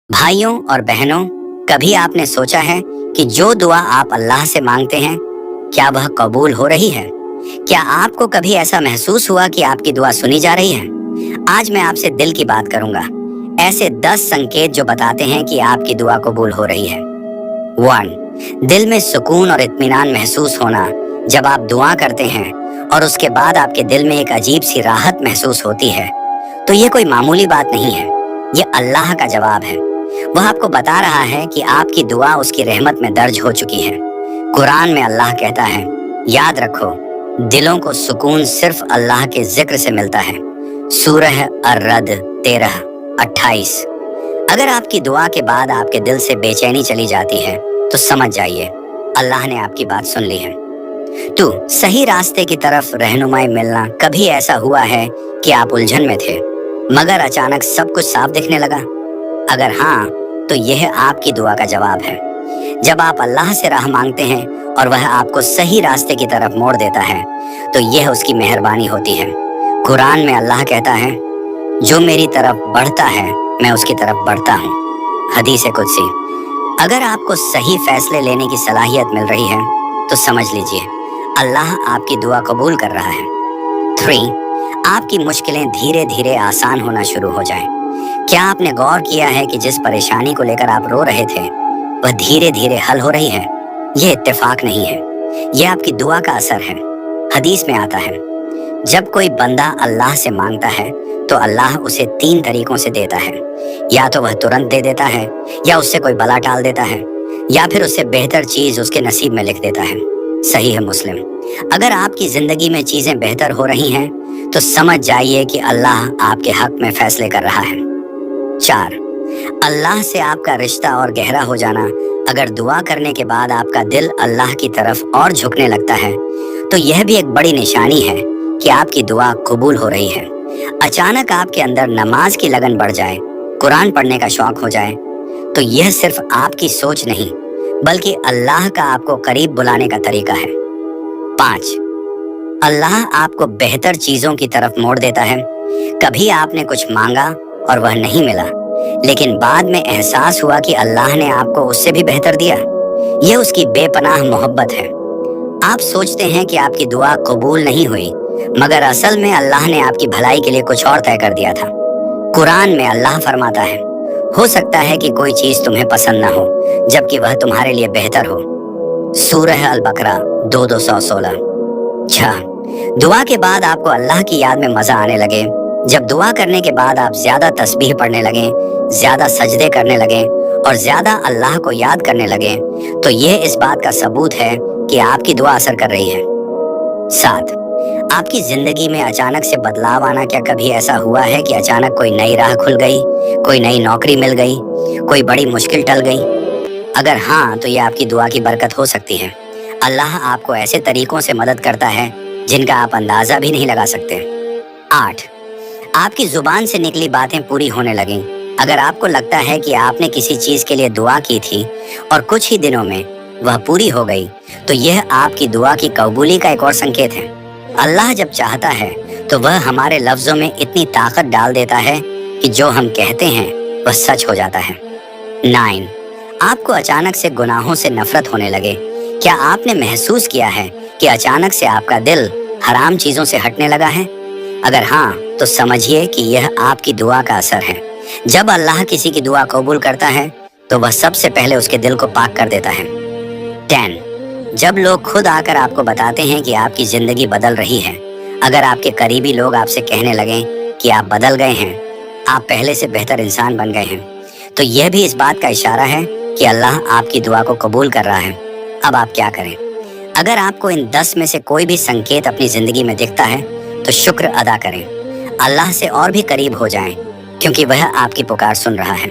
भाइयों और बहनों, कभी आपने सोचा है कि जो दुआ आप अल्लाह से मांगते हैं, क्या वह कबूल हो रही है? क्या आपको कभी ऐसा महसूस हुआ कि आपकी दुआ सुनी जा रही है? आज मैं आपसे दिल की बात करूंगा। ऐसे 10 संकेत जो बताते हैं कि आपकी दुआ कबूल हो रही है। 1. दिल में सुकून और इत्मीनान महसूस होना। जब आप दुआ करते हैं और उसके बाद आपके दिल में एक अजीब सी राहत महसूस होती है, तो ये कोई मामूली बात नहीं है। ये अल्लाह का जवाब है। वह आपको बता रहा है कि आपकी दुआ उसकी रहमत में दर्ज हो चुकी है। कुरान में अल्लाह कहता है, याद रखो, दिलों को सुकून सिर्फ अल्लाह के जिक्र से मिलता है। सूरह अर्रद 13:28। अगर आपकी दुआ के बाद आपके दिल से बेचैनी चली जाती है, तो समझ जाइए अल्लाह ने आपकी बात सुन ली है। 2. सही रास्ते की तरफ रहनुमाई मिलना। कभी ऐसा हुआ है कि आप उलझन में थे, मगर अचानक सब कुछ साफ दिखने लगा? अगर हाँ, तो यह आपकी दुआ का जवाब है। जब आप अल्लाह से राह मांगते हैं और वह आपको सही रास्ते की तरफ मोड़ देता है, तो यह उसकी मेहरबानी होती है। कुरान में अल्लाह कहता है, जो मेरी तरफ बढ़ता है मैं उसकी तरफ बढ़ता हूँ। हदीस कुदसी। अगर आपको सही फैसले लेने की सलाहियत मिल रही है, तो समझ लीजिए अल्लाह आपकी दुआ कबूल कर रहा है। 3. आपकी मुश्किलें धीरे धीरे आसान होना शुरू हो जाएं। क्या आपने गौर किया है कि जिस परेशानी को लेकर आप रो रहे थे, वह धीरे धीरे हल हो रही है? यह इत्तेफाक नहीं है, यह आपकी दुआ का असर है। हदीस में आता है, जब कोई बंदा अल्लाह से मांगता है, तो अल्लाह उसे 3 तरीकों से देता है। या तो वह तुरंत दे देता है, या उससे कोई बला टाल देता है, या फिर उससे बेहतर चीज उसके नसीब में लिख देता है। सही है मुस्लिम। अगर आपकी जिंदगी में चीजें बेहतर हो रही हैं, तो समझ जाइए कि अल्लाह आपके हक में फैसले कर रहा है। 4. अल्लाह से आपका रिश्ता और गहरा हो जाना। अगर दुआ करने के बाद आपका दिल अल्लाह की तरफ और झुकने लगता है, तो यह भी एक बड़ी निशानी है कि आपकी दुआ कबूल हो रही है। अचानक आपके अंदर नमाज की लगन बढ़ जाए, कुरान पढ़ने का शौक हो जाए, तो यह सिर्फ आपकी सोच नहीं, बल्कि अल्लाह का आपको करीब बुलाने का तरीका है। 5. अल्लाह आपको बेहतर चीजों की तरफ मोड़ देता है। कभी आपने कुछ मांगा और वह नहीं मिला, लेकिन बाद में एहसास हुआ कि अल्लाह ने आपको उससे भी बेहतर दिया। यह उसकी बेपनाह मोहब्बत है। आप सोचते हैं कि आपकी दुआ कबूल नहीं हुई, मगर असल में अल्लाह ने आपकी भलाई के लिए कुछ और तय कर दिया था। कुरान में अल्लाह फरमाता है, हो सकता है कि कोई चीज तुम्हें पसंद ना हो, जबकि वह तुम्हारे लिए बेहतर हो। सूरह अल-बकरा 2:216। 6. दुआ के बाद आपको अल्लाह की याद में मजा आने लगे। जब दुआ करने के बाद आप ज्यादा तस्बीह पढ़ने लगे, ज्यादा सजदे करने लगे और ज्यादा अल्लाह को याद करने लगे, तो यह इस बात का सबूत है कि आपकी दुआ असर कर रही है। 7. आपकी जिंदगी में अचानक से बदलाव आना। क्या कभी ऐसा हुआ है कि अचानक कोई नई राह खुल गई, कोई नई नौकरी मिल गई, कोई बड़ी मुश्किल टल गई? अगर हाँ, तो यह आपकी दुआ की बरकत हो सकती है। अल्लाह आपको ऐसे तरीकों से मदद करता है जिनका आप अंदाजा भी नहीं लगा सकते। 8. आपकी जुबान से निकली बातें पूरी होने लगीं। अगर आपको लगता है कि आपने किसी चीज के लिए दुआ की थी और कुछ ही दिनों में वह पूरी हो गई, तो यह आपकी दुआ की कबूली का एक और संकेत है। अल्लाह जब चाहता है, तो वह हमारे लफ्जों में इतनी ताकत डाल देता है कि जो हम कहते हैं वह सच हो जाता है। 9. आपको अचानक से गुनाहों से नफरत होने लगे। क्या आपने महसूस किया है कि अचानक से आपका दिल हराम चीजों से हटने लगा है? अगर हाँ, तो समझिए कि यह आपकी दुआ का असर है। जब अल्लाह किसी की दुआ कबूल करता है, तो वह सबसे पहले उसके दिल को पाक कर देता है। 10. जब लोग खुद आकर आपको बताते हैं कि आपकी जिंदगी बदल रही है। अगर आपके करीबी लोग आपसे कहने लगे कि आप बदल गए हैं, आप पहले से बेहतर इंसान बन गए हैं, तो यह भी इस बात का इशारा है कि अल्लाह आपकी दुआ को कबूल कर रहा है। अब आप क्या करें? अगर आपको इन 10 में से कोई भी संकेत अपनी जिंदगी में दिखता है, तो शुक्र अदा करें। अल्लाह से और भी करीब हो जाएं, क्योंकि वह आपकी पुकार सुन रहा है।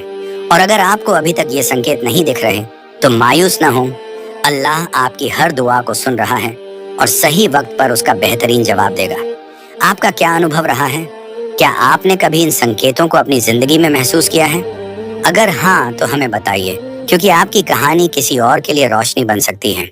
और अगर आपको अभी तक ये संकेत नहीं दिख रहे, तो मायूस ना हो। अल्लाह आपकी हर दुआ को सुन रहा है और सही वक्त पर उसका बेहतरीन जवाब देगा। आपका क्या अनुभव रहा है? क्या आपने कभी इन संकेतों को अपनी जिंदगी में महसूस किया है? अगर हाँ, तो हमें बताइए, क्योंकि आपकी कहानी किसी और के लिए रोशनी बन सकती है।